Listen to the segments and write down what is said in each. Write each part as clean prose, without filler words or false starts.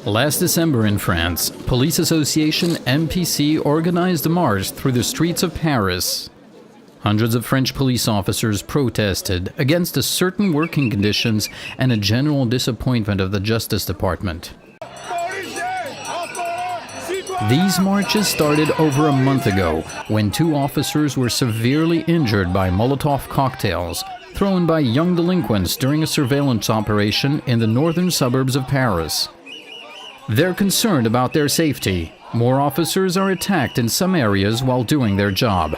Last December in France, police association MPC organized a march through the streets of Paris. Hundreds of French police officers protested against the certain working conditions and a general disappointment of the Justice Department. These marches started over a month ago when 2 officers were severely injured by Molotov cocktails thrown by young delinquents during a surveillance operation in the northern suburbs of Paris. They're concerned about their safety. More officers are attacked in some areas while doing their job.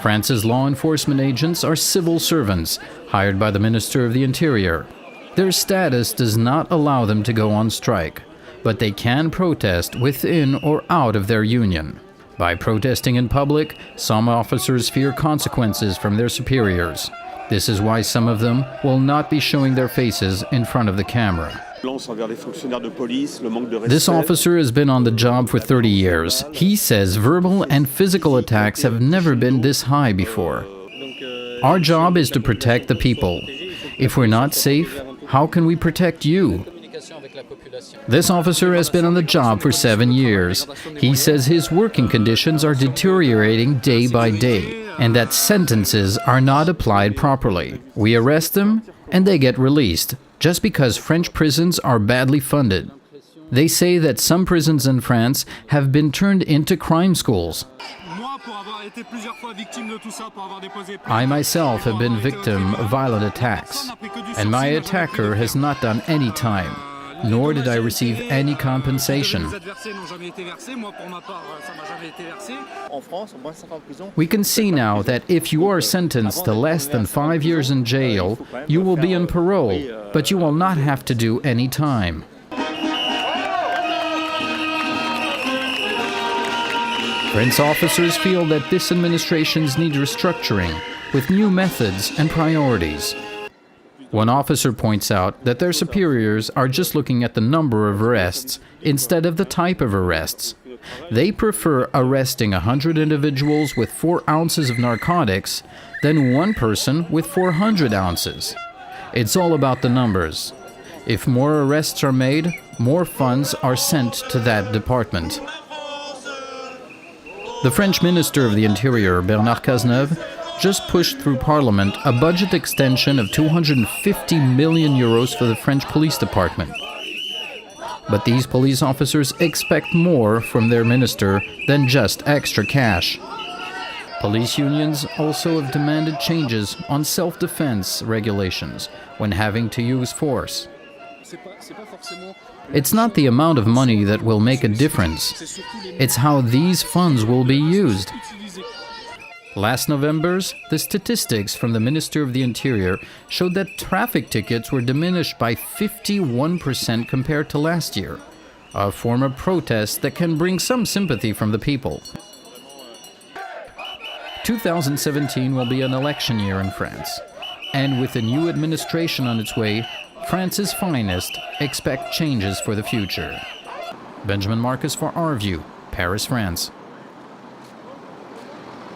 France's law enforcement agents are civil servants hired by the Minister of the Interior. Their status does not allow them to go on strike, but they can protest within or out of their union. By protesting in public, some officers fear consequences from their superiors. This is why some of them will not be showing their faces in front of the camera. This officer has been on the job for 30 years. He says verbal and physical attacks have never been this high before. Our job is to protect the people. If we're not safe, how can we protect you? This officer has been on the job for 7 years. He says his working conditions are deteriorating day by day, and that sentences are not applied properly. We arrest them, and they get released, just because French prisons are badly funded. They say that some prisons in France have been turned into crime schools. I myself have been victim of violent attacks, and my attacker has not done any time, nor did I receive any compensation. We can see now that if you are sentenced to less than 5 years in jail, you will be on parole, but you will not have to do any time. French officers feel that this administration's need restructuring with new methods and priorities. One officer points out that their superiors are just looking at the number of arrests instead of the type of arrests. They prefer arresting 100 individuals with 4 ounces of narcotics than one person with 400 ounces. It's all about the numbers. If more arrests are made, more funds are sent to that department. The French Minister of the Interior, Bernard Cazeneuve, just pushed through Parliament a budget extension of 250 million euros for the French police department. But these police officers expect more from their minister than just extra cash. Police unions also have demanded changes on self-defense regulations when having to use force. It's not the amount of money that will make a difference. It's how these funds will be used. Last November's, the statistics from the Minister of the Interior showed that traffic tickets were diminished by 51% compared to last year, a form of protest that can bring some sympathy from the people. 2017 will be an election year in France, and with a new administration on its way, France's finest expect changes for the future. Benjamin Marcus for Our View, Paris, France.